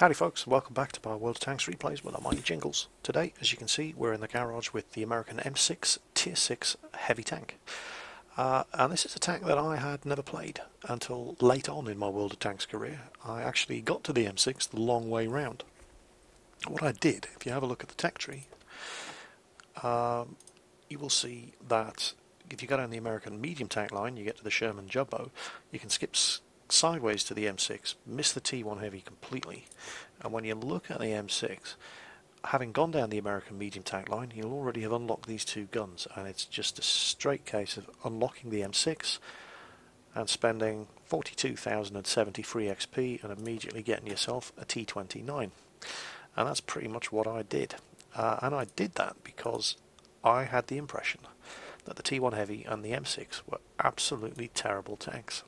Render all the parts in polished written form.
Howdy folks, welcome back to my World of Tanks replays with our mighty Jingles. Today, as you can see, we're in the garage with the American M6 Tier 6 heavy tank. And this is a tank that I had never played until late on in my World of Tanks career. I actually got to the M6 the long way round. What I did, if you have a look at the tech tree, you will see that if you go down the American medium tank line, you get to the Sherman Jumbo, you can skip sideways to the M6, miss the T1 Heavy completely, and when you look at the M6, having gone down the American medium tank line, you'll already have unlocked these two guns, and it's just a straight case of unlocking the M6 and spending 42,073 XP and immediately getting yourself a T29. And that's pretty much what I did. And I did that because I had the impression that the T1 Heavy and the M6 were absolutely terrible tanks.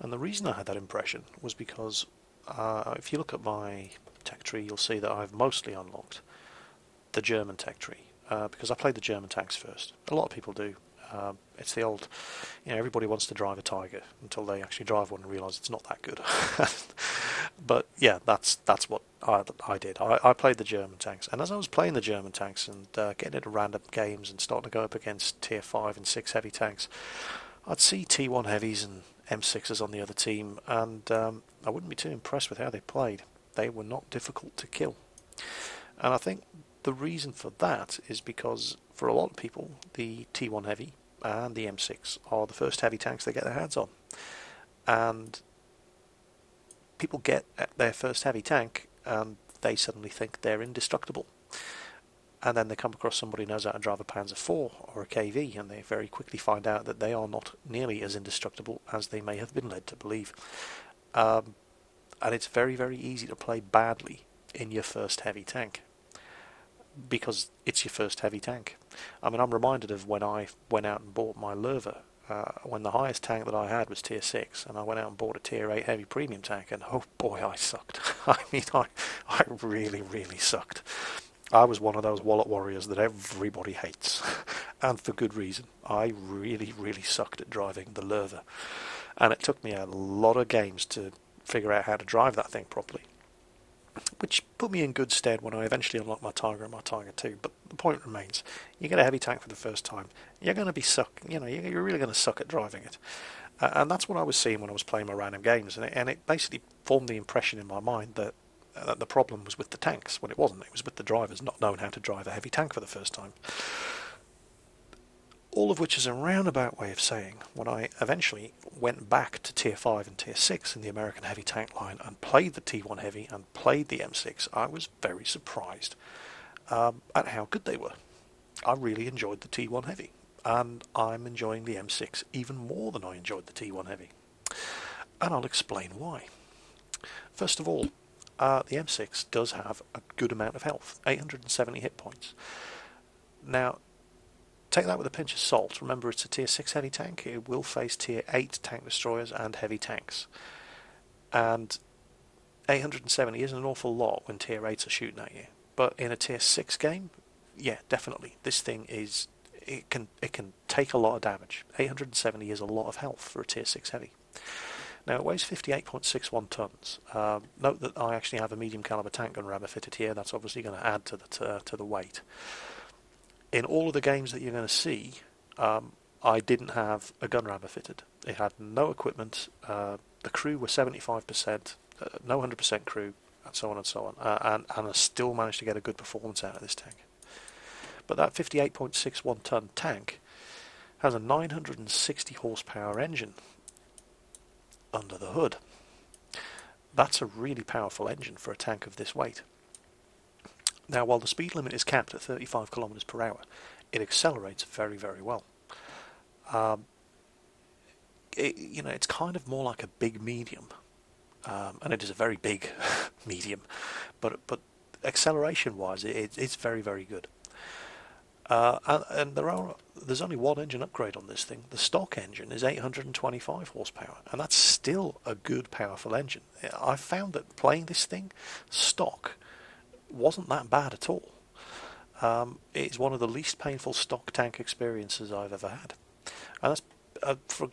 And the reason I had that impression was because if you look at my tech tree, you'll see that I've mostly unlocked the German tech tree because I played the German tanks first. A lot of people do. It's the old, everybody wants to drive a Tiger until they actually drive one and realise it's not that good. But yeah, that's what I did. I played the German tanks, and as I was playing the German tanks and getting into random games and starting to go up against tier 5 and 6 heavy tanks, I'd see T1 heavies and M6s on the other team, and I wouldn't be too impressed with how they played. They were not difficult to kill. And I think the reason for that is because for a lot of people, the T1 Heavy and the M6 are the first heavy tanks they get their hands on. And people get their first heavy tank and they suddenly think they're indestructible. And then they come across somebody who knows how to drive a Panzer IV or a KV, and they very quickly find out that they are not nearly as indestructible as they may have been led to believe. And it's very, very easy to play badly in your first heavy tank, because it's your first heavy tank. I mean, I'm reminded of when I went out and bought my Lerva, when the highest tank that I had was tier 6, and I went out and bought a tier 8 heavy premium tank, and oh boy, I sucked. I mean, I really, really sucked. I was one of those wallet warriors that everybody hates, and for good reason. I really, really sucked at driving the Lerva, and it took me a lot of games to figure out how to drive that thing properly, which put me in good stead when I eventually unlocked my Tiger and my Tiger II. But the point remains, you get a heavy tank for the first time, you're going to be you're really going to suck at driving it. And that's what I was seeing when I was playing my random games, and it basically formed the impression in my mind that the problem was with the tanks, when it wasn't. It was with the drivers not knowing how to drive a heavy tank for the first time. All of which is a roundabout way of saying, when I eventually went back to tier 5 and tier 6 in the American heavy tank line and played the T1 Heavy and played the M6, I was very surprised at how good they were. I really enjoyed the T1 Heavy, and I'm enjoying the M6 even more than I enjoyed the T1 Heavy. And I'll explain why. First of all, the M6 does have a good amount of health, 870 hit points. Now, take that with a pinch of salt. Remember, it's a tier 6 heavy tank. It will face tier 8 tank destroyers and heavy tanks. And 870 isn't an awful lot when tier 8s are shooting at you. But in a tier 6 game, yeah, definitely. This thing is, it can take a lot of damage. 870 is a lot of health for a tier 6 heavy. Now, it weighs 58.61 tons. Note that I actually have a medium caliber tank gun rammer fitted here. That's obviously going to add to the weight. In all of the games that you're going to see, I didn't have a gun rammer fitted. It had no equipment. The crew were 75%, no 100% crew, and so on and so on. And I still managed to get a good performance out of this tank. But that 58.61 ton tank has a 960 horsepower engine under the hood. That's a really powerful engine for a tank of this weight. Now, while the speed limit is capped at 35 kilometers per hour, it accelerates very, very well. It's kind of more like a big medium, and it is a very big medium, but acceleration-wise, it's very, very good. And there's only one engine upgrade on this thing. The stock engine is 825 horsepower, and that's still a good, powerful engine. I found that playing this thing stock wasn't that bad at all. It's one of the least painful stock tank experiences I've ever had, and that's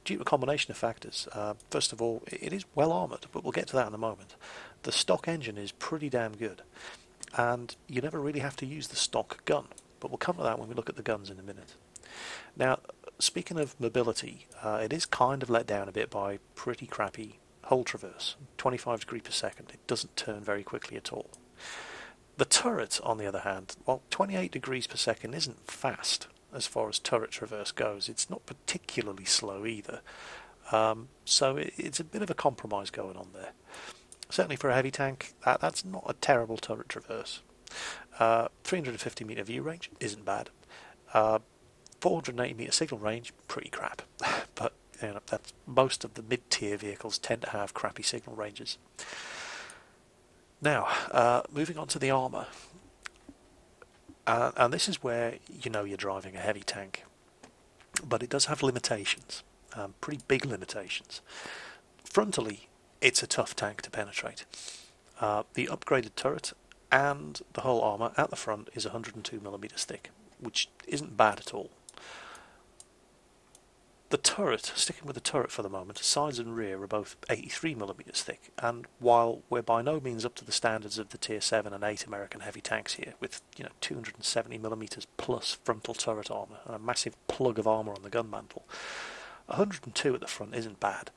due to a combination of factors. First of all, it is well armoured, but we'll get to that in a moment. The stock engine is pretty damn good, and you never really have to use the stock gun, but we'll come to that when we look at the guns in a minute. Now, speaking of mobility, it is kind of let down a bit by pretty crappy hull traverse, 25 degrees per second. It doesn't turn very quickly at all. The turret, on the other hand, well, 28 degrees per second isn't fast as far as turret traverse goes. It's not particularly slow either. So it's a bit of a compromise going on there. Certainly for a heavy tank, that's not a terrible turret traverse. 350 metre view range isn't bad. 480 metre signal range, pretty crap. But you know, that's most of the mid-tier vehicles tend to have crappy signal ranges. Now, moving on to the armour. And this is where you know you're driving a heavy tank. But it does have limitations, pretty big limitations. Frontally, it's a tough tank to penetrate. The upgraded turret and the whole armour at the front is 102mm thick, which isn't bad at all. The turret, sticking with the turret for the moment, sides and rear are both 83mm thick, and while we're by no means up to the standards of the Tier 7 and 8 American heavy tanks here, with 270mm plus frontal turret armour and a massive plug of armour on the gun mantle, 102 at the front isn't bad.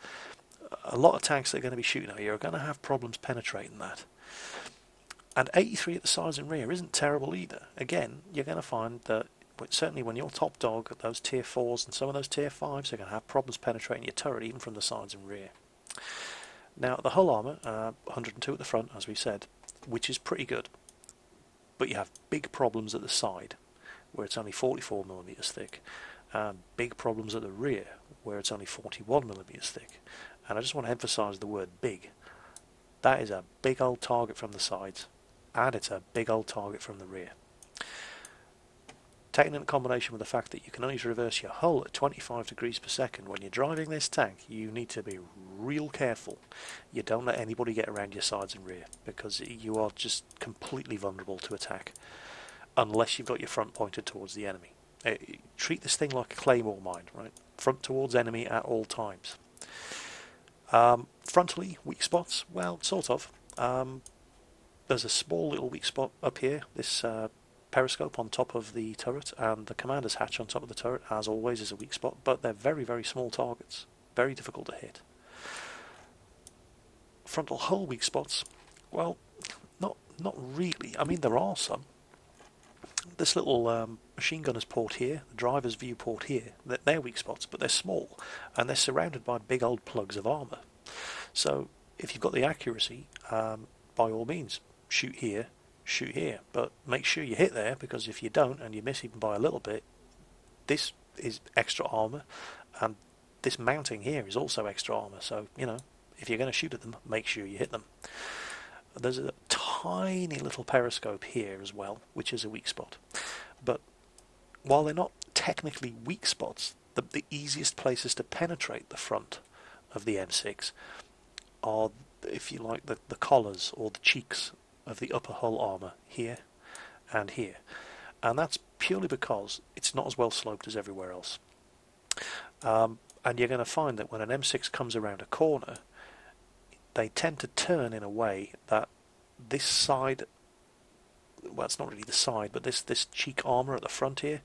A lot of tanks that are going to be shooting at you are going to have problems penetrating that. And 83 at the sides and rear isn't terrible either. Again, you're going to find that certainly when you're top dog at those Tier 4s and some of those Tier 5s are going to have problems penetrating your turret even from the sides and rear. Now the hull armour, 102 at the front as we said, which is pretty good. But you have big problems at the side where it's only 44mm thick. Big problems at the rear where it's only 41mm thick. And I just want to emphasise the word big. That is a big old target from the sides, and it's a big old target from the rear. Taken in combination with the fact that you can only traverse your hull at 25 degrees per second, when you're driving this tank, you need to be real careful. You don't let anybody get around your sides and rear, because you are just completely vulnerable to attack, unless you've got your front pointed towards the enemy. Treat this thing like a claymore mine, right? Front towards enemy at all times. Frontally, weak spots, well, sort of. There's a small little weak spot up here, this periscope on top of the turret, and the commander's hatch on top of the turret, as always, is a weak spot, but they're very, very small targets, very difficult to hit. Frontal hull weak spots, well, not really. I mean, there are some. This little machine gunner's port here, the driver's view port here, they're weak spots, but they're small, and they're surrounded by big old plugs of armour. So, if you've got the accuracy, by all means, shoot here, but make sure you hit there, because if you don't, and you miss even by a little bit, this is extra armour, and this mounting here is also extra armour, so, if you're going to shoot at them, make sure you hit them. There's a tiny little periscope here as well, which is a weak spot. But while they're not technically weak spots, the easiest places to penetrate the front of the M6 are, if you like, the collars or the cheeks of the upper hull armour here and here. And that's purely because it's not as well sloped as everywhere else. And you're going to find that when an M6 comes around a corner, they tend to turn in a way that this side, well, it's not really the side, but this cheek armour at the front here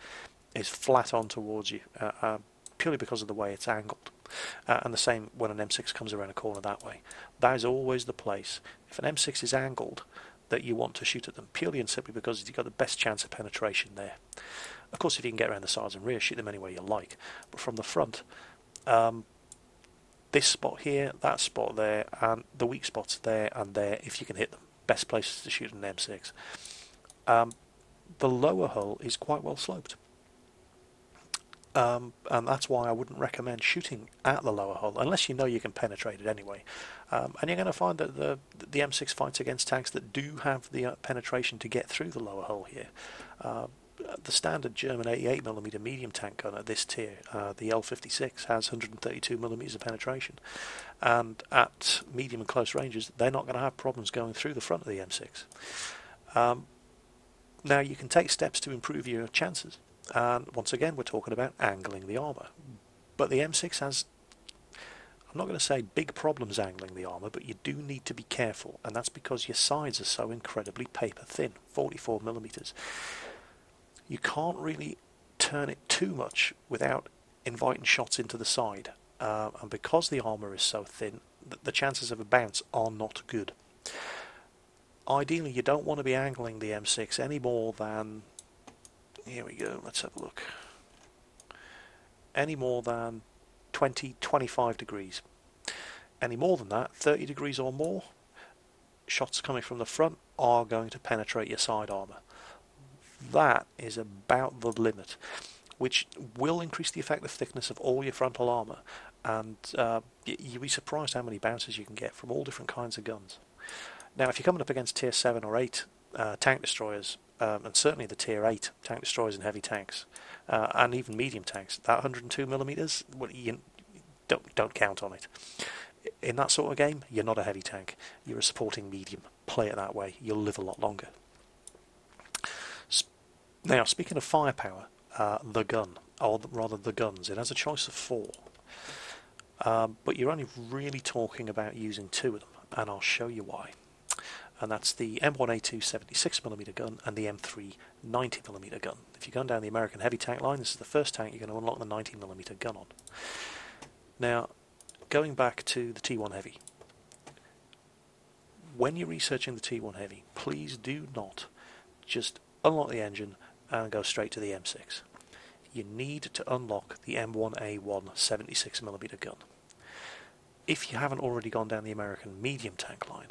is flat on towards you, purely because of the way it's angled. And the same when an M6 comes around a corner that way. That is always the place, if an M6 is angled, that you want to shoot at them, purely and simply because you've got the best chance of penetration there. Of course, if you can get around the sides and rear, shoot them any way you like. But from the front, this spot here, that spot there, and the weak spots there and there, if you can hit them. Best places to shoot an M6. The lower hull is quite well sloped. And that's why I wouldn't recommend shooting at the lower hull, unless you know you can penetrate it anyway. And you're going to find that the M6 fights against tanks that do have the penetration to get through the lower hull here. The standard German 88mm medium tank gun at this tier, the L56, has 132mm of penetration, and at medium and close ranges they're not going to have problems going through the front of the M6. Now you can take steps to improve your chances, and once again we're talking about angling the armour. But the M6 has, I'm not going to say big problems angling the armour, but you do need to be careful, and that's because your sides are so incredibly paper thin, 44mm. You can't really turn it too much without inviting shots into the side, and because the armour is so thin, the chances of a bounce are not good. Ideally, you don't want to be angling the M6 any more than, here we go, let's have a look, any more than 20-25 degrees. Any more than that, 30 degrees or more, shots coming from the front are going to penetrate your side armour. That is about the limit, which will increase the effective thickness of all your frontal armour, and you'll be surprised how many bounces you can get from all different kinds of guns. Now, if you're coming up against tier 7 or 8 tank destroyers, and certainly the tier 8 tank destroyers and heavy tanks, and even medium tanks, that 102mm, well, you don't count on it. In that sort of game, you're not a heavy tank, you're a supporting medium. Play it that way, you'll live a lot longer. Now, speaking of firepower, the gun, or rather the guns, it has a choice of 4. But you're only really talking about using 2 of them, and I'll show you why. And that's the M1A2 76mm gun and the M3 90mm gun. If you're going down the American heavy tank line, this is the first tank you're going to unlock the 90mm gun on. Now, going back to the T1 Heavy, when you're researching the T1 Heavy, please do not just unlock the engine and go straight to the M6. You need to unlock the M1A1 76mm gun. If you haven't already gone down the American medium tank line,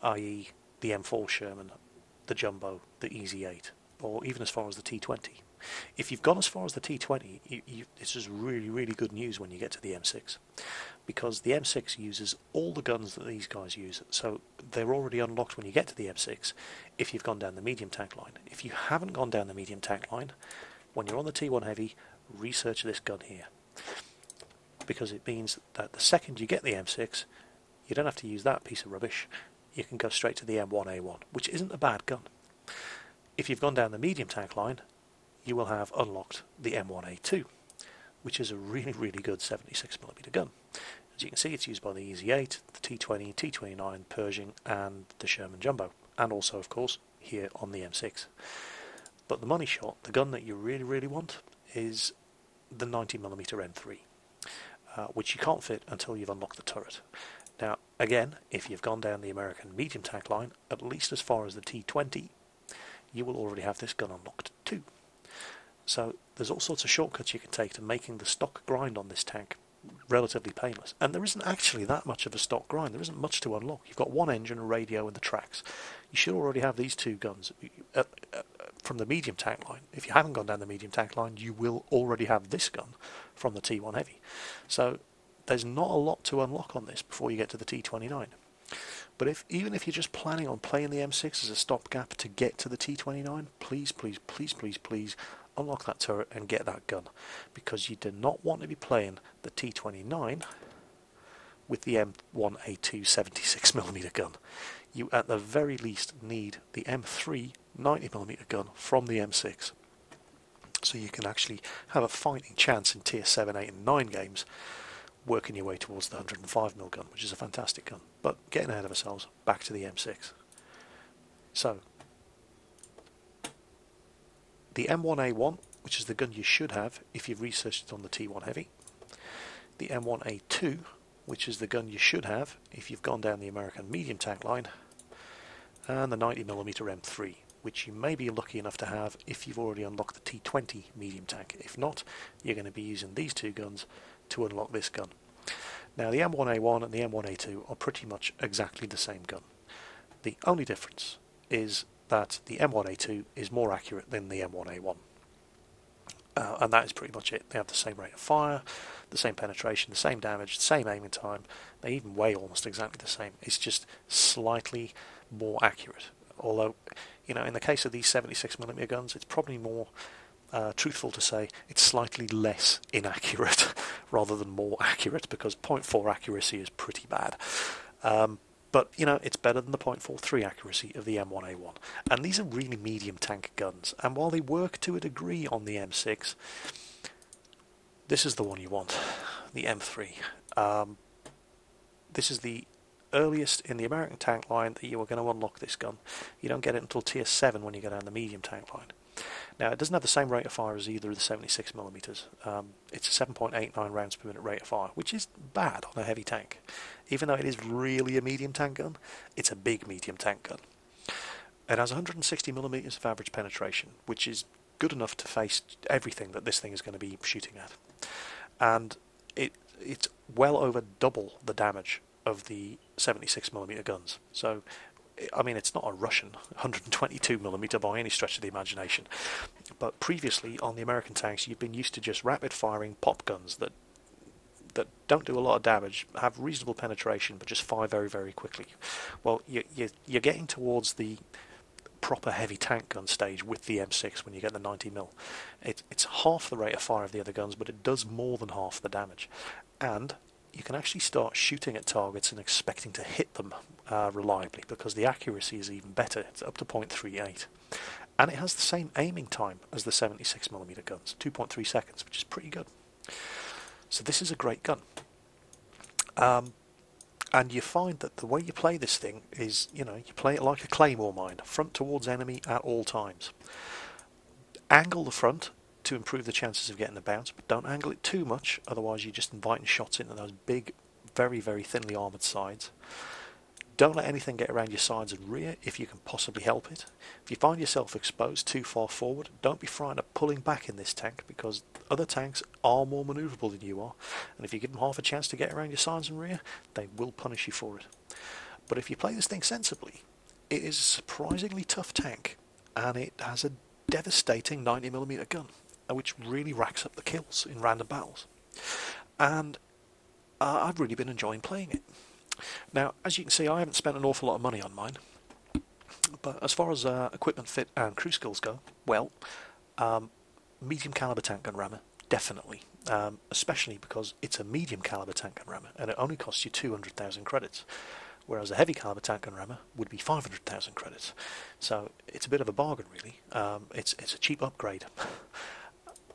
i.e. the M4 Sherman, the Jumbo, the Easy 8, or even as far as the T20. If you've gone as far as the T20, this is really, really good news when you get to the M6, because the M6 uses all the guns that these guys use, so they're already unlocked when you get to the M6 if you've gone down the medium tank line. If you haven't gone down the medium tank line, when you're on the T1 Heavy, research this gun here, because it means that the second you get the M6, you don't have to use that piece of rubbish. You can go straight to the M1A1, which isn't a bad gun. If you've gone down the medium tank line, you will have unlocked the M1A2, which is a really, really good 76mm gun. As you can see, it's used by the Easy 8, the T20, T29, Pershing, and the Sherman Jumbo, and also, of course, here on the M6. But the money shot, the gun that you really, really want, is the 90mm M3, which you can't fit until you've unlocked the turret. Now, again, if you've gone down the American medium tank line, at least as far as the T20, you will already have this gun unlocked too. So there's all sorts of shortcuts you can take to making the stock grind on this tank relatively painless. And there isn't actually that much of a stock grind. There isn't much to unlock. You've got one engine, a radio, and the tracks. You should already have these 2 guns from the medium tank line. If you haven't gone down the medium tank line, you will already have this gun from the T1 Heavy. So there's not a lot to unlock on this before you get to the T29. But even if you're just planning on playing the M6 as a stopgap to get to the T29, please, please, please, please, please unlock that turret and get that gun, because you do not want to be playing the T29 with the M1A2 76mm gun. You at the very least need the M3 90mm gun from the M6, so you can actually have a fighting chance in tier 7, 8 and 9 games, working your way towards the 105mm gun, which is a fantastic gun. But getting ahead of ourselves, back to the M6. So, the M1A1, which is the gun you should have if you've researched it on the T1 Heavy. The M1A2, which is the gun you should have if you've gone down the American medium tank line. And the 90mm M3, which you may be lucky enough to have if you've already unlocked the T20 medium tank. If not, you're going to be using these 2 guns to unlock this gun. Now, the M1A1 and the M1A2 are pretty much exactly the same gun. The only difference is that the M1A2 is more accurate than the M1A1. And that is pretty much it. They have the same rate of fire, the same penetration, the same damage, the same aiming time. They even weigh almost exactly the same. It's just slightly more accurate. Although, you know, in the case of these 76mm guns, it's probably more truthful to say it's slightly less inaccurate rather than more accurate, because 0.4 accuracy is pretty bad. But, you know, it's better than the 0.43 accuracy of the M1A1. And these are really medium tank guns. And while they work to a degree on the M6, This is the one you want, the M3. This is the earliest in the American tank line that you are going to unlock this gun. You don't get it until tier 7 when you go down the medium tank line. Now, it doesn't have the same rate of fire as either of the 76mm. It's a 7.89 rounds per minute rate of fire, which is bad on a heavy tank. Even though it is really a medium tank gun, it's a big medium tank gun. It has 160mm of average penetration, which is good enough to face everything that this thing is going to be shooting at. And it's well over double the damage of the 76mm guns. So, I mean, it's not a Russian 122mm by any stretch of the imagination. But previously, on the American tanks, you've been used to just rapid-firing pop guns that don't do a lot of damage, have reasonable penetration, but just fire very, very quickly. Well, you're getting towards the proper heavy tank gun stage with the M6 when you get the 90mm. It's half the rate of fire of the other guns, but it does more than half the damage. And you can actually start shooting at targets and expecting to hit them reliably, because the accuracy is even better. It's up to 0.38. And it has the same aiming time as the 76mm guns, 2.3 seconds, which is pretty good. So this is a great gun. And you find that the way you play this thing is, you play it like a claymore mine, front towards enemy at all times. Angle the front to improve the chances of getting a bounce, but don't angle it too much, otherwise you're just inviting shots into those big, very, very thinly armoured sides. Don't let anything get around your sides and rear if you can possibly help it. If you find yourself exposed too far forward, don't be frightened of pulling back in this tank, because other tanks are more manoeuvrable than you are, and if you give them half a chance to get around your sides and rear, they will punish you for it. But if you play this thing sensibly, it is a surprisingly tough tank, and it has a devastating 90mm gun, which really racks up the kills in random battles. And I've really been enjoying playing it. Now, as you can see, I haven't spent an awful lot of money on mine, but as far as equipment fit and crew skills go, well, medium caliber tank gun rammer, definitely, especially because it's a medium caliber tank gun rammer, and it only costs you 200,000 credits, whereas a heavy caliber tank gun rammer would be 500,000 credits. So it's a bit of a bargain, really. It's a cheap upgrade.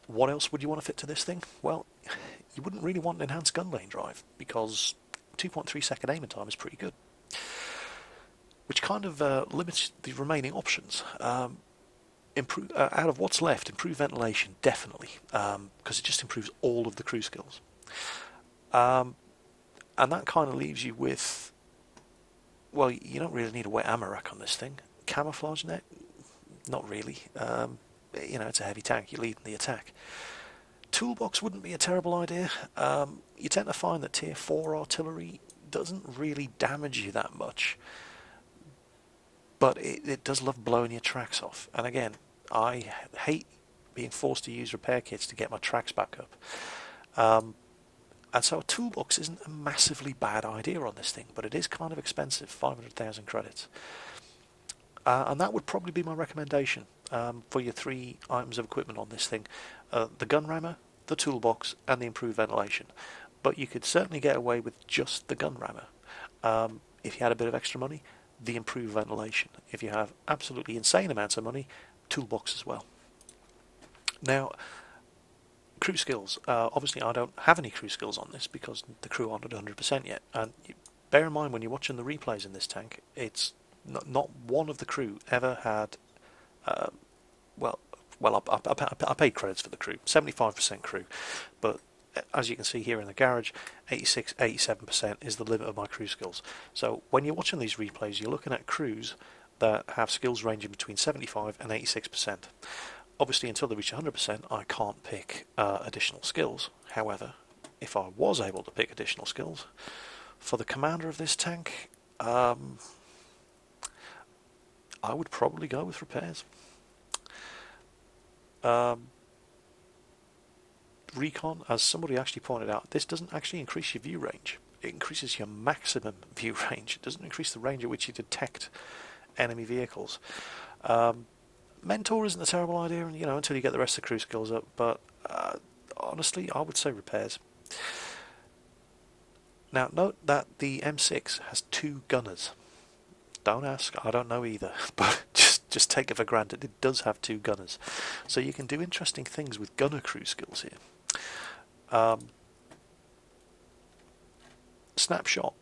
What else would you want to fit to this thing? Well, you wouldn't really want an enhanced gun lane drive, because 2.3 second aiming time is pretty good, which kind of limits the remaining options. Out of what's left, improve ventilation, definitely, because it just improves all of the crew skills. And that kind of leaves you with, well, you don't really need a wet ammo rack on this thing. Camouflage net? Not really. It's a heavy tank, you're leading the attack. Toolbox wouldn't be a terrible idea. You tend to find that tier 4 artillery doesn't really damage you that much, but it does love blowing your tracks off. And again, I hate being forced to use repair kits to get my tracks back up. And so a toolbox isn't a massively bad idea on this thing, but it is kind of expensive, 500,000 credits. And that would probably be my recommendation for your 3 items of equipment on this thing. The gun rammer, the toolbox, and the improved ventilation. But you could certainly get away with just the gun rammer. If you had a bit of extra money, the improved ventilation. If you have absolutely insane amounts of money, toolbox as well. Now, crew skills. Obviously I don't have any crew skills on this because the crew aren't at 100% yet. And bear in mind, when you're watching the replays in this tank, it's not one of the crew ever had... I paid credits for the crew, 75% crew, but as you can see here in the garage, 86-87% is the limit of my crew skills. So when you're watching these replays, you're looking at crews that have skills ranging between 75 and 86%. Obviously, until they reach 100%, I can't pick additional skills. However, if I was able to pick additional skills, for the commander of this tank, I would probably go with repairs. Recon, as somebody actually pointed out, this doesn't actually increase your view range. It increases your maximum view range. It doesn't increase the range at which you detect enemy vehicles. Mentor isn't a terrible idea, until you get the rest of the crew skills up, but honestly, I would say repairs. Now, note that the M6 has 2 gunners. Don't ask, I don't know either, but just take it for granted, it does have 2 gunners. So you can do interesting things with gunner crew skills here. Snapshot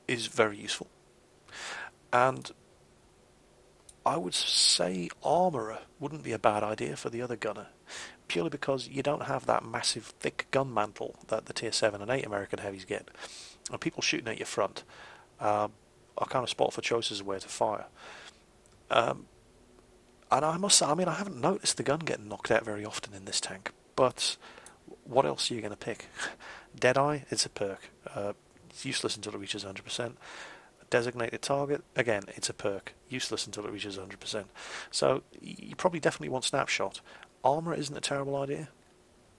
is very useful, and I would say Armourer wouldn't be a bad idea for the other gunner, purely because you don't have that massive thick gun mantle that the tier 7 and 8 American heavies get, and people shooting at your front are kind of spot for choices of where to fire. And I must say, I mean, I haven't noticed the gun getting knocked out very often in this tank, but what else are you going to pick? Deadeye, it's a perk. It's useless until it reaches 100%. Designated target, again, it's a perk. Useless until it reaches 100%. So you probably definitely want Snapshot. Armour isn't a terrible idea,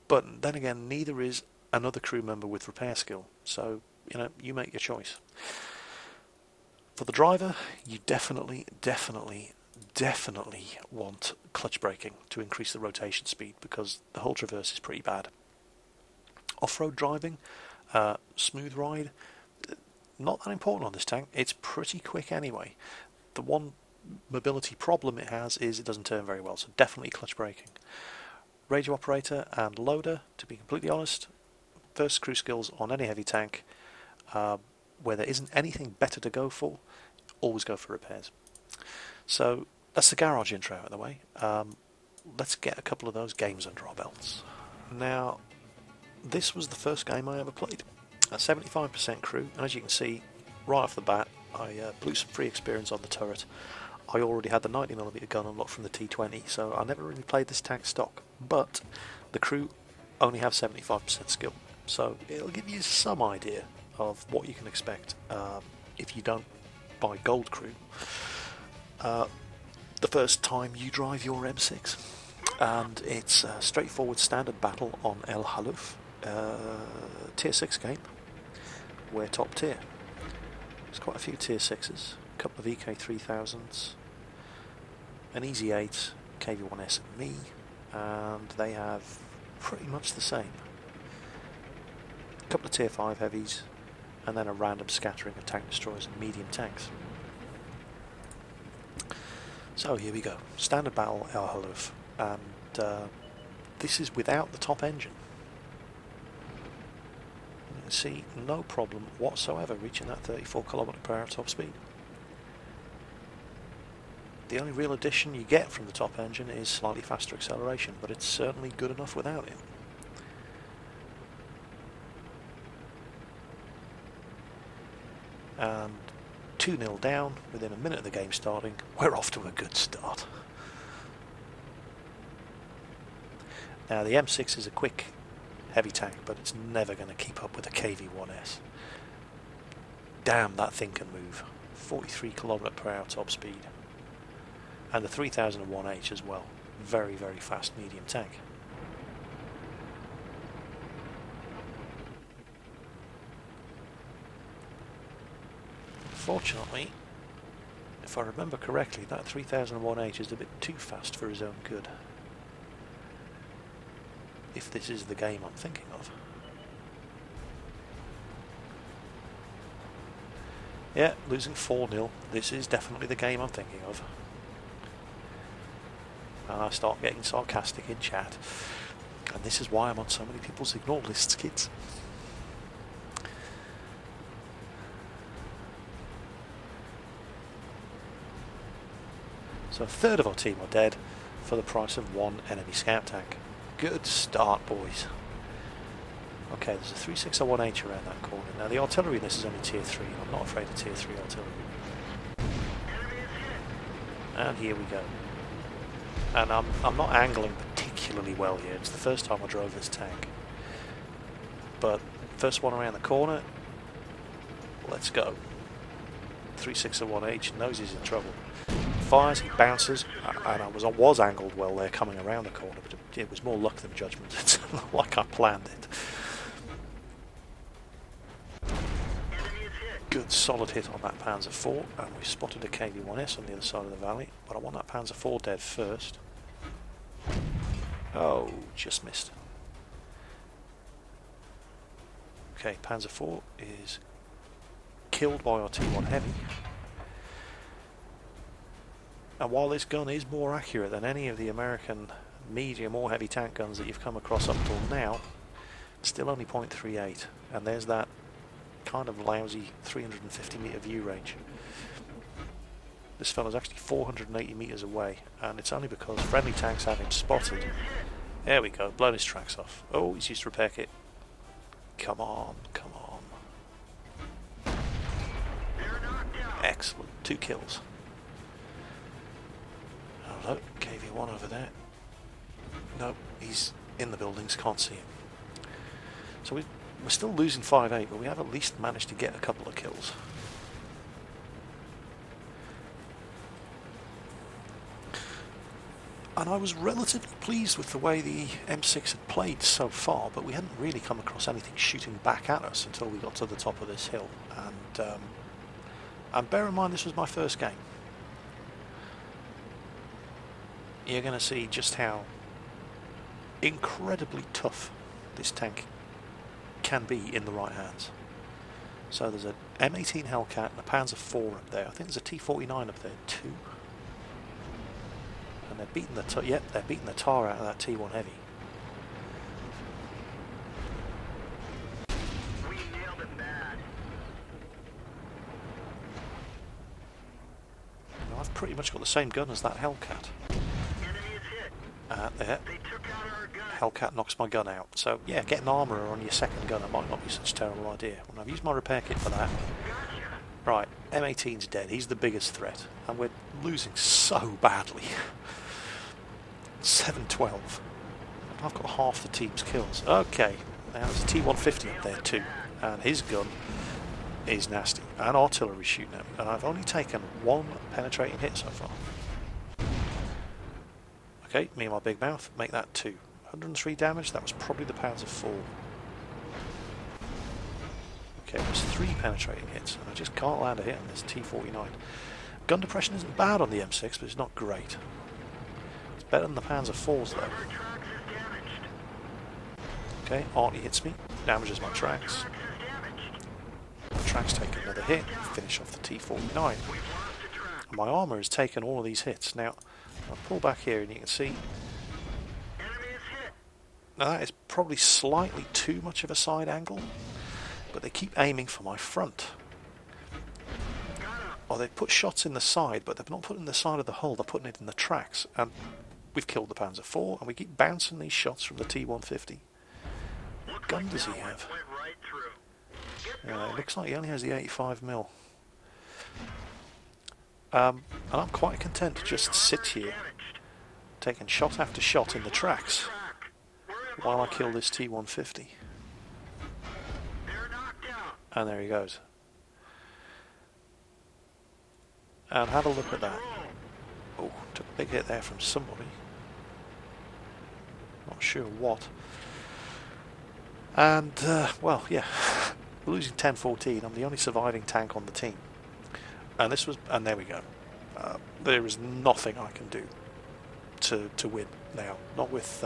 but then again, neither is another crew member with repair skill. So, you know, you make your choice. For the driver, you definitely want clutch braking to increase the rotation speed, because the whole traverse is pretty bad. Off-road driving, smooth ride, not that important on this tank. It's pretty quick anyway. The one mobility problem it has is it doesn't turn very well, so definitely clutch braking. Radio operator and loader, to be completely honest, first crew skills on any heavy tank, where there isn't anything better to go for, always go for repairs. So that's the garage intro out of the way. Let's get a couple of those games under our belts. Now, this was the first game I ever played. A 75% crew, and as you can see, right off the bat, I blew some free experience on the turret. I already had the 90mm gun unlocked from the T20, so I never really played this tank stock. But the crew only have 75% skill, so it'll give you some idea of what you can expect if you don't buy Gold Crew the first time you drive your M6. And it's a straightforward standard battle on El Haluf, tier 6 game. We're top tier. There's quite a few tier 6s, a couple of EK3000s, an Easy 8, KV1S and me, and they have pretty much the same. A couple of tier 5 heavies, and then a random scattering of tank destroyers and medium tanks. So here we go, standard battle El Haluf, and this is without the top engine. You can see no problem whatsoever reaching that 34 km/h top speed. The only real addition you get from the top engine is slightly faster acceleration, but it's certainly good enough without it. And 2-0 down within a minute of the game starting. We're off to a good start. Now the M6 is a quick heavy tank, but it's never going to keep up with a KV1S. Damn, that thing can move. 43 km/h top speed. And the 3001H as well. Very, very fast medium tank. Fortunately, if I remember correctly, that 3001H is a bit too fast for his own good. If this is the game I'm thinking of. Yeah, losing 4-0. This is definitely the game I'm thinking of. And I start getting sarcastic in chat. And this is why I'm on so many people's ignore lists, kids. So a third of our team are dead for the price of one enemy scout tank. Good start, boys. Okay, there's a 3601H around that corner. Now the artillery in this is only tier 3. I'm not afraid of tier 3 artillery. And here we go. And I'm not angling particularly well here. It's the first time I drove this tank. But first one around the corner. Let's go. 3601H knows he's in trouble. Fires, he bounces, and I was angled well there coming around the corner, but it was more luck than judgment. It's not like I planned it. Good solid hit on that Panzer IV, and we spotted a KV1S on the other side of the valley, but I want that Panzer IV dead first. Oh, just missed. Okay, Panzer IV is killed by our T1 Heavy. And while this gun is more accurate than any of the American medium or heavy tank guns that you've come across up till now, Still only 0.38, and there's that kind of lousy 350 metre view range. This fellow's actually 480 metres away, and it's only because friendly tanks have him spotted. There we go, blown his tracks off. Oh, he's used repair kit. Come on, come on. Excellent, 2 kills. Oh look, KV1 over there. No, he's in the buildings, can't see him. So we're still losing 5-8, but we have at least managed to get a couple of kills. And I was relatively pleased with the way the M6 had played so far, but we hadn't really come across anything shooting back at us until we got to the top of this hill. And bear in mind, this was my first game. You're going to see just how incredibly tough this tank can be in the right hands. So there's an M18 Hellcat and a Panzer IV up there. I think there's a T49 up there too. And they're beating the they're beating the tar out of that T1 heavy. We nailed it bad. Now, I've pretty much got the same gun as that Hellcat. Enemy is hit. There. They took out our gun. Hellcat knocks my gun out. So yeah, getting armourer on your second gun, it might not be such a terrible idea. Well, I've used my repair kit for that. Right, M18's dead. He's the biggest threat, and we're losing so badly. 7-12. I've got half the team's kills. Okay, now there's a T150 up there too, and his gun is nasty, and artillery shooting at me, and I've only taken 1 penetrating hit so far. Okay, me and my big mouth make that 2. 103 damage. That was probably the Panzer IV. Okay, there's 3 penetrating hits, and I just can't land a hit on this T49. Gun depression isn't bad on the M6, but it's not great. It's better than the Panzer IVs though. Okay, Artie hits me, damages my tracks. My tracks take another hit, finish off the T49. And my armour has taken all of these hits. Now, I'll pull back here and you can see. Now that is probably slightly too much of a side angle, but they keep aiming for my front. Or they put shots in the side, but they're not putting the side of the hull, they're putting it in the tracks. And we've killed the Panzer IV, and we keep bouncing these shots from the T150. What gun does he have? It looks like he only has the 85mm. And I'm quite content to just sit here, taking shot after shot in the tracks, while I kill this T150. And there he goes. And have a look at that. Oh, took a big hit there from somebody. Not sure what. And, well, yeah. We're losing 10-14. I'm the only surviving tank on the team. And this was... And there we go. There is nothing I can do to win now. Not with...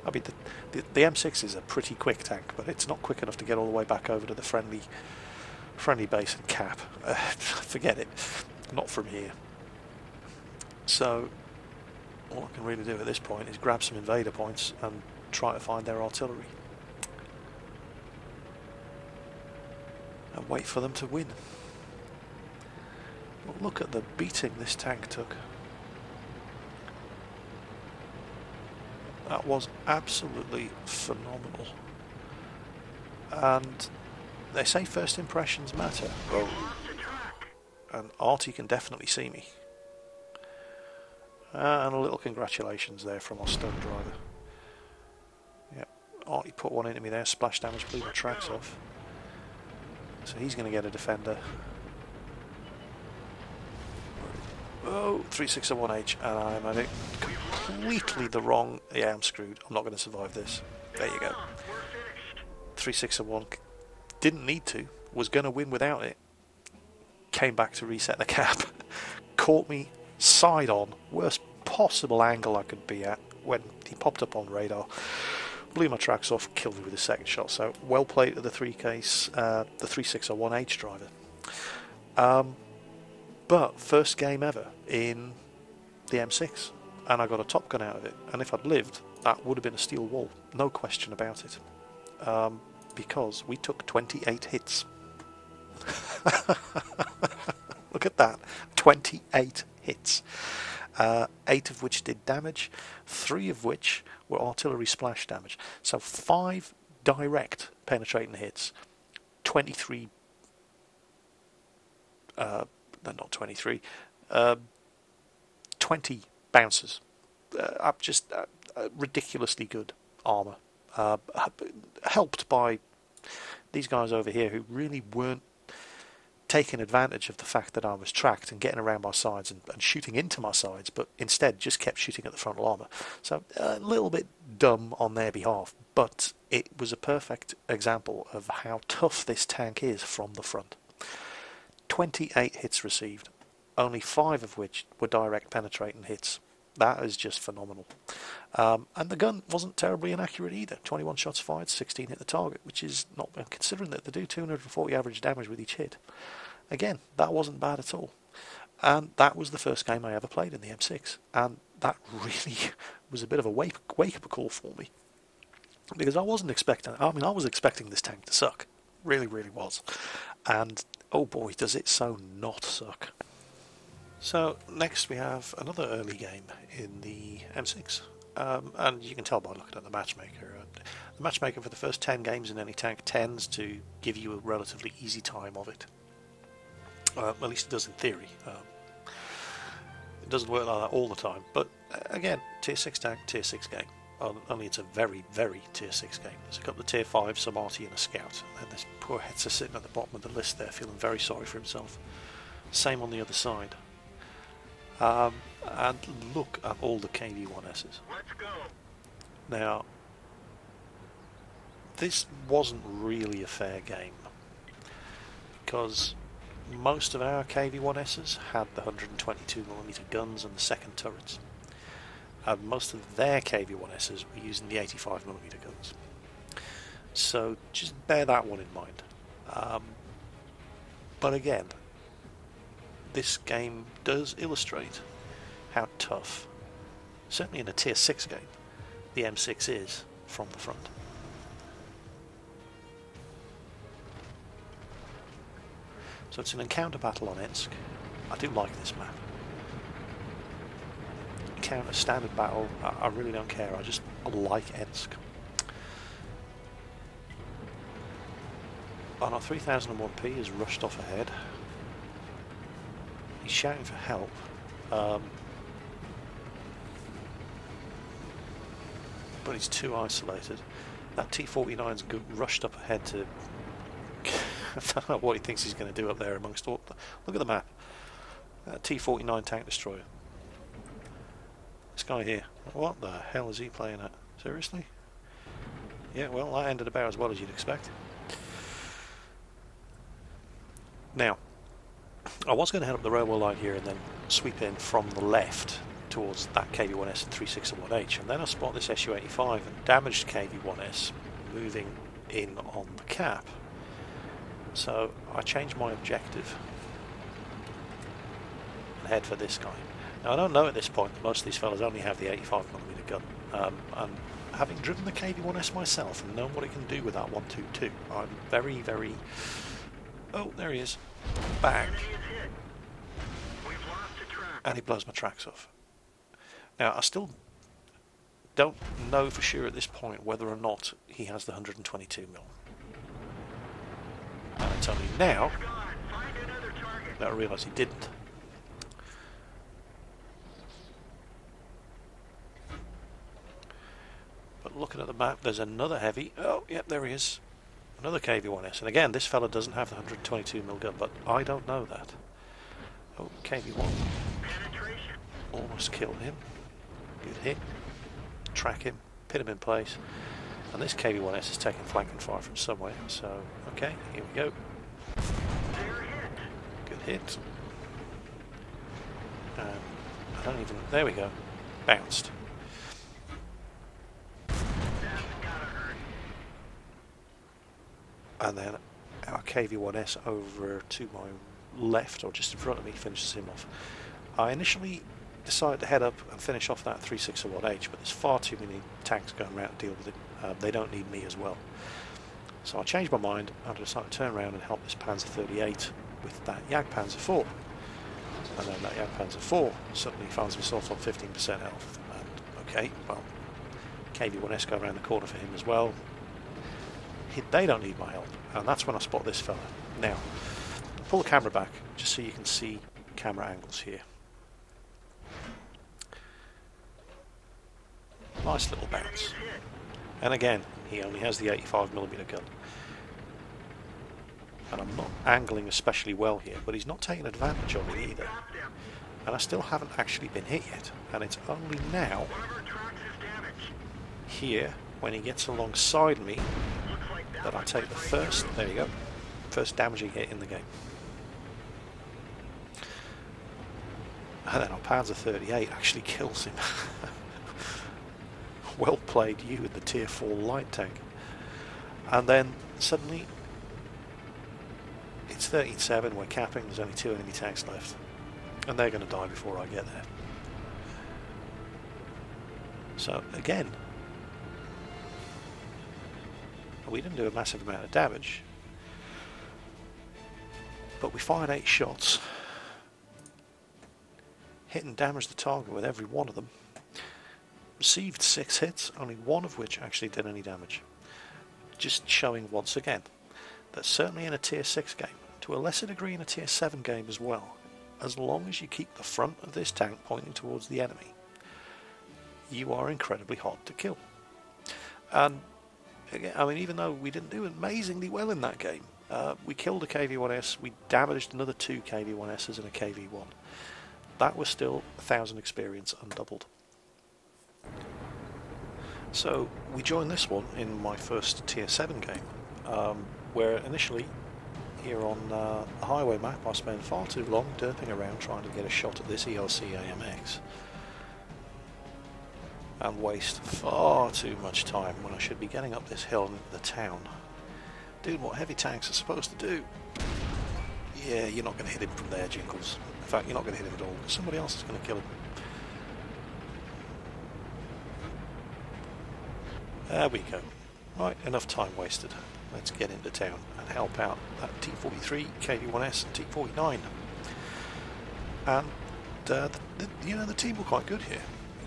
I mean, the M6 is a pretty quick tank, but it's not quick enough to get all the way back over to the friendly base and cap. Forget it. Not from here. So, all I can really do at this point is grab some invader points and try to find their artillery. And wait for them to win. Well, look at the beating this tank took. That was absolutely phenomenal. And they say first impressions matter. Well, and Artie can definitely see me. And a little congratulations there from our stun driver. Yep, Artie put one into me there, splash damage, blew my tracks off. So he's going to get a defender. Oh, 361H, and I'm at it completely the wrong... Yeah, I'm screwed. I'm not going to survive this. There you go. 361, didn't need to, was going to win without it. Came back to reset the cap. Caught me side on, worst possible angle I could be at when he popped up on radar. Blew my tracks off, killed me with his second shot. So well played to the 361H driver. But first game ever in the M6, and I got a top gun out of it. And if I'd lived, that would have been a steel wall, no question about it. because we took 28 hits. Look at that, 28 hits. 8 of which did damage, 3 of which were artillery splash damage. So 5 direct penetrating hits, 23, no, not 23, 20 bounces. Just ridiculously good armour. Helped by these guys over here who really weren't taking advantage of the fact that I was tracked and getting around my sides and shooting into my sides, but instead just kept shooting at the frontal armour. So a little bit dumb on their behalf, but it was a perfect example of how tough this tank is from the front. 28 hits received, only 5 of which were direct penetrating hits. That is just phenomenal. And the gun wasn't terribly inaccurate either. 21 shots fired, 16 hit the target, which is not bad considering that they do 240 average damage with each hit. Again, that wasn't bad at all. And that was the first game I ever played in the M6. And that really was a bit of a wake-up call for me. Because I wasn't expecting, I was expecting this tank to suck. Really, really was. And oh boy, does it so not suck. So next we have another early game in the M6, and you can tell by looking at the matchmaker. The matchmaker for the first 10 games in any tank tends to give you a relatively easy time of it. At least it does in theory. It doesn't work like that all the time, but again, tier 6 tank, tier 6 game. Only it's a very, very tier 6 game. There's a couple of tier 5, some RT and a scout, and this poor Hetzer sitting at the bottom of the list there feeling very sorry for himself. Same on the other side. And look at all the KV-1Ss. Let's go. Now, this wasn't really a fair game because most of our KV-1Ss had the 122mm guns and the second turrets, and most of their KV-1Ss were using the 85mm guns. So just bear that one in mind. But again, this game does illustrate how tough, certainly in a tier 6 game, the M6 is from the front. So it's an encounter battle on Ensk. I do like this map. Encounter standard battle, I really don't care, I just like Ensk. On our 3001P is rushed off ahead. He's shouting for help. But he's too isolated. That T-49's rushed up ahead to... I don't know what he thinks he's going to do up there amongst all... Look at the map. T-49 tank destroyer. This guy here. What the hell is he playing at? Seriously? Yeah, well, that ended about as well as you'd expect. Now, I was going to head up the railway line here and then sweep in from the left towards that KV-1S and 361H, and then I spot this Su-85 and damaged KV-1S moving in on the cap. So I changed my objective and head for this guy. Now I don't know at this point that most of these fellas only have the 85mm gun, and having driven the KV-1S myself and known what it can do with that 122, I'm very, very... Oh, there he is. Bang. And he blows my tracks off. Now, I still don't know for sure at this point whether or not he has the 122mm. And it's only now that I realise he didn't. But looking at the map, there's another heavy. Oh, yep, there he is. Another KV-1S. And again, this fella doesn't have the 122mm gun, but I don't know that. Oh, KV-1. Almost killed him. Good hit. Track him. Pin him in place. And this KV-1S is taking flanking fire from somewhere. So, okay, here we go. Good hit. I don't even... There we go. Bounced. And then our KV-1S over to my left, or just in front of me, finishes him off. I initially decided to head up and finish off that 361H, but there's far too many tanks going around to deal with it. They don't need me as well. So I changed my mind and I decided to turn around and help this Panzer 38 with that Jagdpanzer 4. And then that Jagdpanzer 4 suddenly finds himself on 15% health. And okay, well, KV-1S go around the corner for him as well. They don't need my help, and that's when I spot this fella. Now, pull the camera back just so you can see camera angles here. Nice little bounce. And again, he only has the 85mm gun. And I'm not angling especially well here, but he's not taking advantage of it either. And I still haven't actually been hit yet, and it's only now, here, when he gets alongside me, that I take the first, there you go, first damaging hit in the game. And then our Panzer 38 actually kills him. Well played you with the tier 4 light tank. And then suddenly it's 13-7, we're capping, there's only 2 enemy tanks left. And they're going to die before I get there. So again, we didn't do a massive amount of damage, but we fired 8 shots, hit and damaged the target with every one of them, received 6 hits, only one of which actually did any damage. Just showing once again that certainly in a tier 6 game, to a lesser degree in a tier 7 game as well, as long as you keep the front of this tank pointing towards the enemy, you are incredibly hard to kill. And again, I mean, even though we didn't do amazingly well in that game, we killed a KV-1S, we damaged another 2 KV-1Ss and a KV-1. That was still 1,000 experience undoubled. So we joined this one in my first tier 7 game, where initially here on the highway map I spent far too long derping around trying to get a shot at this ELC AMX and waste far too much time when I should be getting up this hill into the town doing what heavy tanks are supposed to do. Yeah, you're not going to hit him from there, Jingles. In fact, you're not going to hit him at all, because somebody else is going to kill him. There we go. Right, enough time wasted. Let's get into town and help out that T-43, KV-1S and T-49. And, you know, the team were quite good here.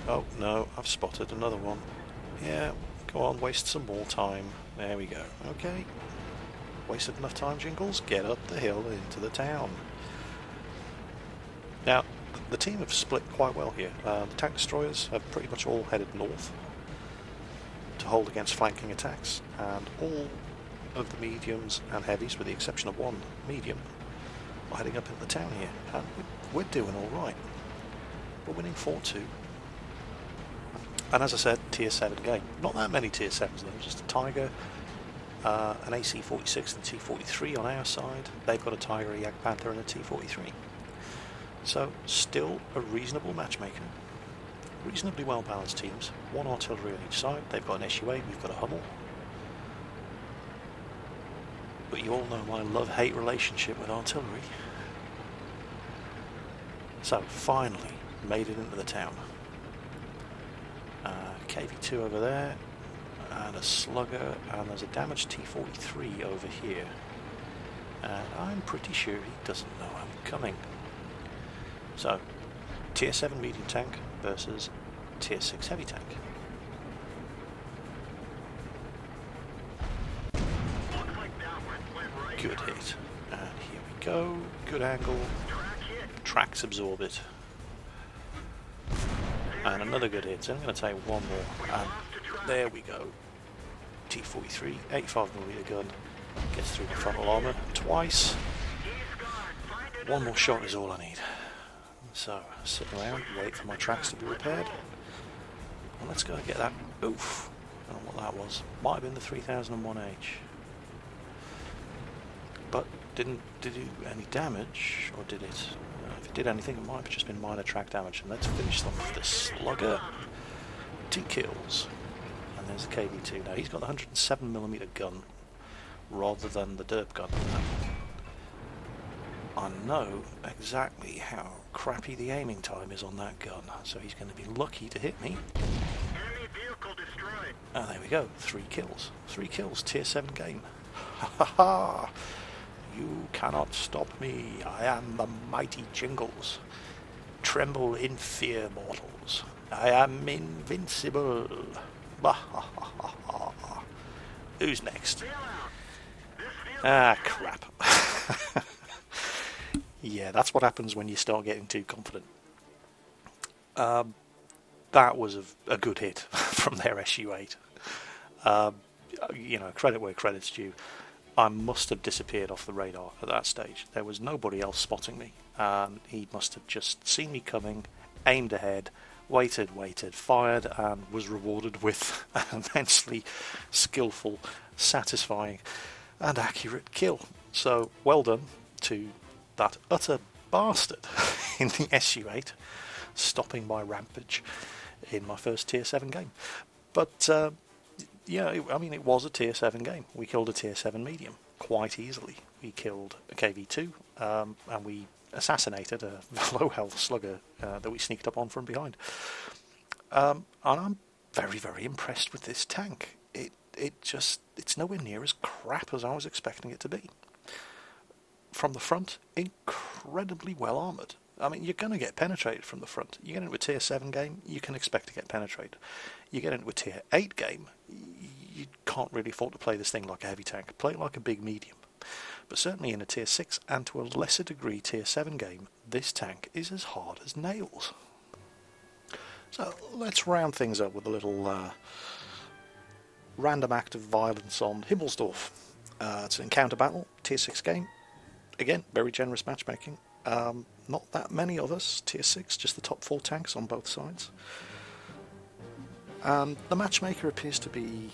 Oh, no, I've spotted another one. Yeah, go on, waste some more time. There we go. Okay. Wasted enough time, Jingles? Get up the hill into the town. Now, the team have split quite well here. The tank destroyers have pretty much all headed north to hold against flanking attacks, and all of the mediums and heavies, with the exception of one medium, are heading up into the town here. And we're doing alright. We're winning 4-2. And as I said, tier 7 game. Not that many tier 7s though, just a Tiger, an AC-46 and a T-43 on our side. They've got a Tiger, a Jagdpanther and a T-43. So, still a reasonable matchmaker. Reasonably well balanced teams. One artillery on each side. They've got an SUA, we've got a Hummel. But you all know my love-hate relationship with artillery. So, finally, made it into the town. KV-2 over there, and a Slugger, and there's a damaged T-43 over here. And I'm pretty sure he doesn't know I'm coming. So, tier 7 medium tank versus tier 6 heavy tank. Good hit. And here we go. Good angle. Tracks absorb it. And another good hit. So I'm going to take one more. And there we go. T-43, 85mm gun. Gets through the frontal armour twice. One more shot is all I need. So, sit around, wait for my tracks to be repaired. And let's go get that. Oof. I don't know what that was. Might have been the 3001H. But didn't do any damage, or did it? If it did anything, it might have just been minor track damage. And let's finish off with the Slugger. 2 kills. And there's the KV-2. Now he's got the 107mm gun rather than the derp gun. I know exactly how crappy the aiming time is on that gun, so he's going to be lucky to hit me. Enemy vehicle destroyed. And there we go, 3 kills. 3 kills, tier 7 game. Ha ha ha! You cannot stop me. I am the mighty Jingles. Tremble in fear, mortals. I am invincible. Bah ha ha ha ha. Who's next? Ah, crap. Yeah, that's what happens when you start getting too confident. That was a good hit from their SU-8. You know, credit where credit's due. I must have disappeared off the radar at that stage. There was nobody else spotting me. He must have just seen me coming, aimed ahead, waited, fired, and was rewarded with an immensely skillful, satisfying, and accurate kill. So, well done to that utter bastard in the SU-8, stopping my rampage in my first Tier 7 game. But, yeah, I mean, it was a Tier 7 game. We killed a Tier 7 medium quite easily. We killed a KV-2, and we assassinated a low health slugger that we sneaked up on from behind. And I'm very, very impressed with this tank. It's nowhere near as crap as I was expecting it to be. From the front, incredibly well armoured. I mean, you're going to get penetrated from the front. You get into a Tier 7 game, you can expect to get penetrated. You get into a Tier 8 game, you can't really afford to play this thing like a heavy tank. Play it like a big medium. But certainly in a Tier 6 and to a lesser degree Tier 7 game, this tank is as hard as nails. So let's round things up with a little random act of violence on Himmelsdorf. It's an encounter battle, Tier 6 game. Again, very generous matchmaking. Not that many of us, Tier 6, just the top 4 tanks on both sides. The matchmaker appears to be,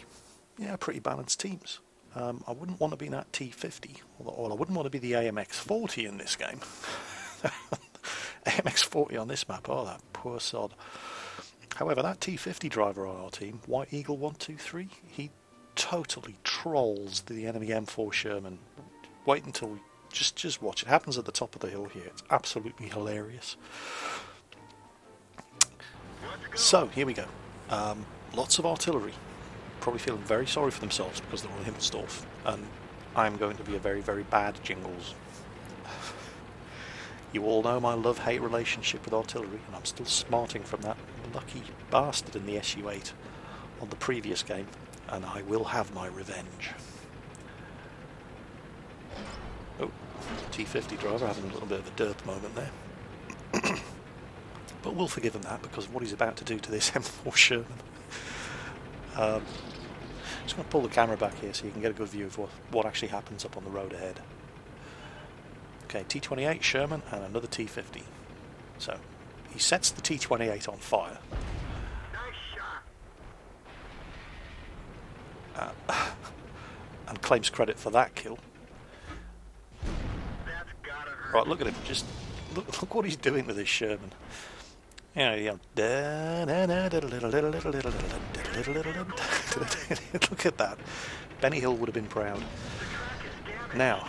yeah, pretty balanced teams. I wouldn't want to be that T50, or I wouldn't want to be the AMX-40 in this game. AMX-40 on this map, oh, that poor sod. However, that T50 driver on our team, White Eagle 123, he totally trolls the enemy M4 Sherman. Wait until we just watch. It happens at the top of the hill here. It's absolutely hilarious. So, here we go. Lots of artillery. Probably feeling very sorry for themselves because they're on Himmelsdorf. And I'm going to be a very, very bad Jingles. You all know my love-hate relationship with artillery, and I'm still smarting from that lucky bastard in the SU-8 on the previous game, and I will have my revenge. Oh, T50 driver having a little bit of a derp moment there. But we'll forgive him that because of what he's about to do to this M4 Sherman. I'm just going to pull the camera back here so you can get a good view of what actually happens up on the road ahead. Okay, T28 Sherman and another T50. So, he sets the T28 on fire. And claims credit for that kill. Right, look at him. Just look what he's doing with his Sherman. You know, look at that. Benny Hill would have been proud. Now,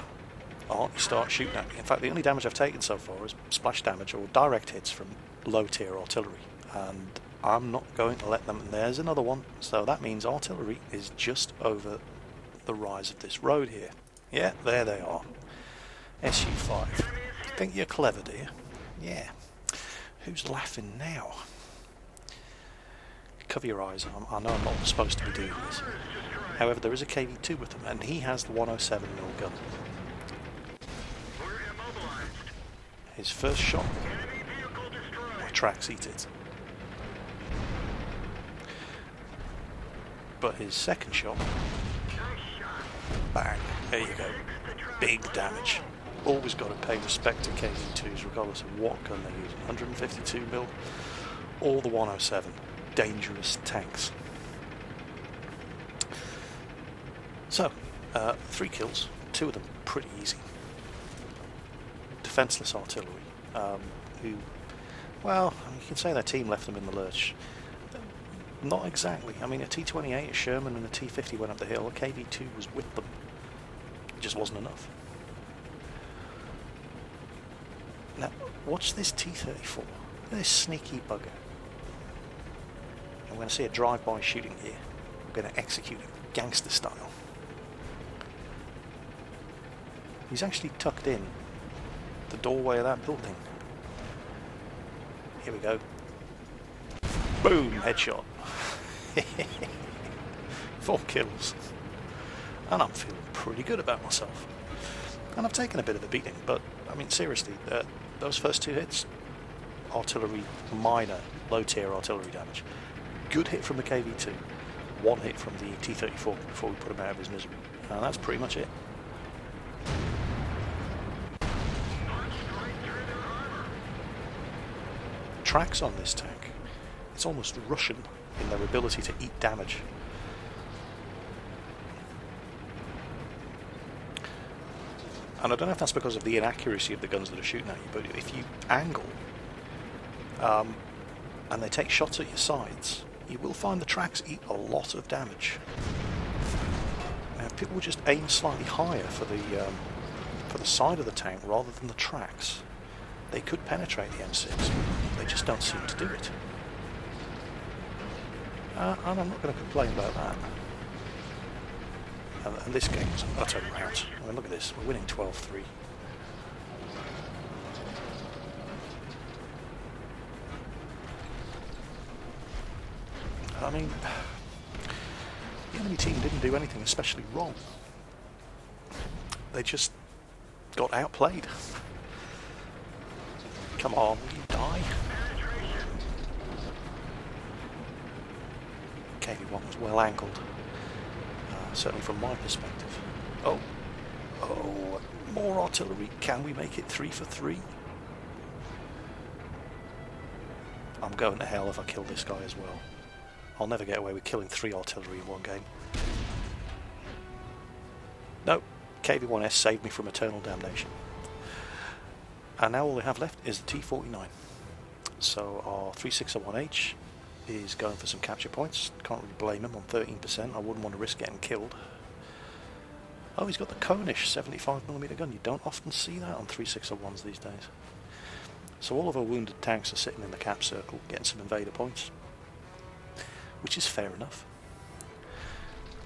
you start shooting at me. In fact, the only damage I've taken so far is splash damage or direct hits from low-tier artillery. And I'm not going to let them... And there's another one. So that means artillery is just over the rise of this road here. Yeah, there they are. SU-5. Think you're clever, do you? Yeah. Who's laughing now? Cover your eyes. I know I'm not supposed to be doing this. However, there is a KV-2 with him, and he has the 107mm gun. His first shot, my tracks eat it. But his second shot, bang, there you go. Big damage. Always got to pay respect to KV-2s regardless of what gun they use. 152mm or the 107. Dangerous tanks. So, 3 kills, 2 of them pretty easy. Defenceless artillery, who, well, you can say their team left them in the lurch. Not exactly. I mean, a T-28, a Sherman and a T-50 went up the hill. A KV-2 was with them. It just wasn't enough. Now, watch this T-34. Look at this sneaky bugger. I'm going to see a drive-by shooting here. I'm going to execute him, gangster style. He's actually tucked in the doorway of that building. Here we go. Boom! Headshot. 4 kills. And I'm feeling pretty good about myself. And I've taken a bit of a beating, but, I mean, seriously, those first 2 hits, artillery, minor, low-tier artillery damage. Good hit from the KV-2. 1 hit from the T-34 before we put him out of his misery. And that's pretty much it. Tracks on this tank, it's almost Russian in their ability to eat damage. And I don't know if that's because of the inaccuracy of the guns that are shooting at you, but if you angle and they take shots at your sides, you will find the tracks eat a lot of damage. Now, if people would just aim slightly higher for the side of the tank rather than the tracks, they could penetrate the M6. They just don't seem to do it. And I'm not going to complain about that. And this game is an utter rout. I mean, look at this. We're winning 12-3. I mean, the enemy team didn't do anything especially wrong. They just got outplayed. Come on, will you die? KV-1 was well angled, certainly from my perspective. Oh, more artillery. Can we make it 3 for 3? I'm going to hell if I kill this guy as well. I'll never get away with killing 3 artillery in one game. No, KV-1S saved me from eternal damnation. And now all we have left is the T-49. So our 361H is going for some capture points. Can't really blame him on 13%. I wouldn't want to risk getting killed. Oh, he's got the Konish 75mm gun. You don't often see that on 361s these days. So all of our wounded tanks are sitting in the cap circle, getting some invader points, which is fair enough.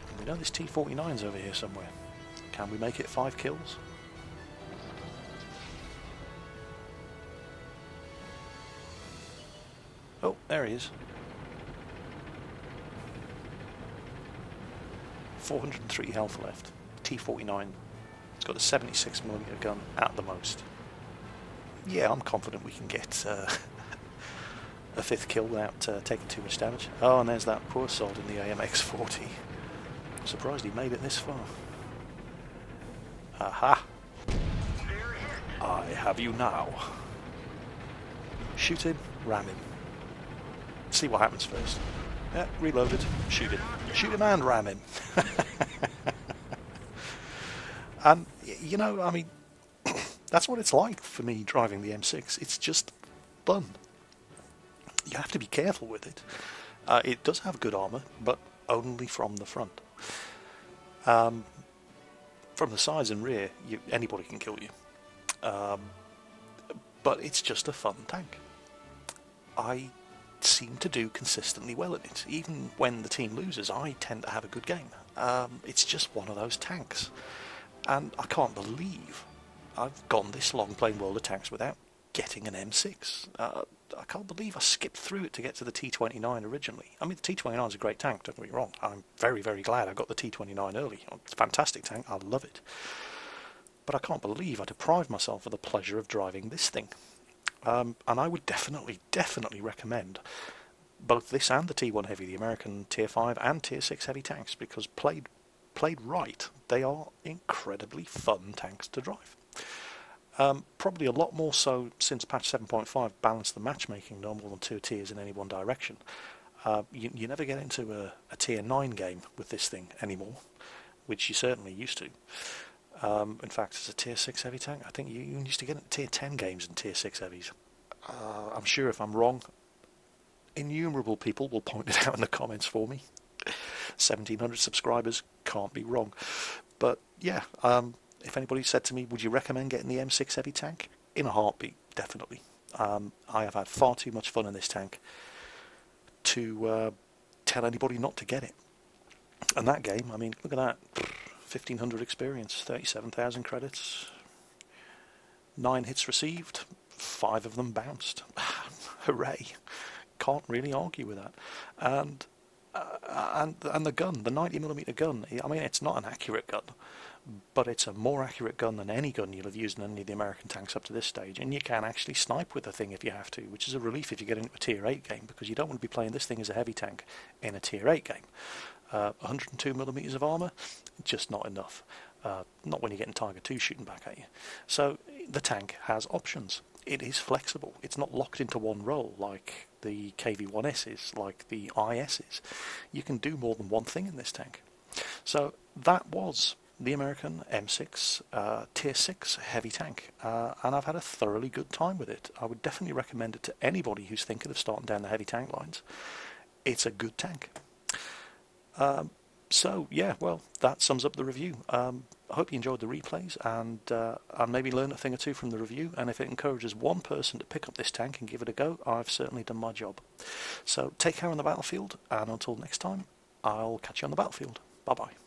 And we know this T-49's over here somewhere. Can we make it 5 kills? Oh, there he is. 403 health left. T-49. It's got a 76mm gun at the most. Yeah, I'm confident we can get a 5th kill without taking too much damage. Oh, and there's that poor soul in the AMX-40. I'm surprised he made it this far. Aha! I have you now. Shoot him, ram him. See what happens first. Yeah, reloaded, shoot him. Shoot him and ram him. And, you know, I mean, that's what it's like for me driving the M6. It's just fun. You have to be careful with it. It does have good armour, but only from the front. From the sides and rear, anybody can kill you. But it's just a fun tank. I seem to do consistently well at it. Even when the team loses, I tend to have a good game. It's just one of those tanks. And I can't believe I've gone this long playing World of Tanks without getting an M6. I can't believe I skipped through it to get to the T-29 originally. I mean, the T-29 is a great tank, don't get me wrong. I'm very, very glad I got the T-29 early. It's a fantastic tank, I love it. But I can't believe I deprived myself of the pleasure of driving this thing. And I would definitely recommend both this and the T1 Heavy, the American Tier 5 and Tier 6 heavy tanks, because played right, they are incredibly fun tanks to drive. Probably a lot more so since patch 7.5 balanced the matchmaking no more than 2 tiers in any one direction. You never get into a Tier 9 game with this thing anymore, which you certainly used to. In fact, as a Tier 6 heavy tank, I think you used to get into Tier 10 games in Tier 6 heavies. I'm sure if I'm wrong, innumerable people will point it out in the comments for me. 1,700 subscribers, can't be wrong. But yeah, if anybody said to me, would you recommend getting the M6 heavy tank? In a heartbeat, definitely. I have had far too much fun in this tank to tell anybody not to get it. And that game, I mean, look at that. 1,500 experience, 37,000 credits, 9 hits received, 5 of them bounced. Hooray! Can't really argue with that. And the gun, the 90mm gun. I mean, it's not an accurate gun, but it's a more accurate gun than any gun you'll have used in any of the American tanks up to this stage, and you can actually snipe with the thing if you have to, which is a relief if you get into a Tier 8 game, because you don't want to be playing this thing as a heavy tank in a Tier 8 game. 102mm of armour, just not enough. Not when you're getting Tiger 2 shooting back at you. So the tank has options. It is flexible. It's not locked into one role like the KV-1S is, like the IS is. You can do more than one thing in this tank. So that was the American M6 Tier 6 heavy tank, and I've had a thoroughly good time with it. I would definitely recommend it to anybody who's thinking of starting down the heavy tank lines. It's a good tank. So yeah, well, that sums up the review. I hope you enjoyed the replays, and maybe learned a thing or two from the review, and if it encourages one person to pick up this tank and give it a go, I've certainly done my job. So take care on the battlefield, and until next time, I'll catch you on the battlefield. Bye bye.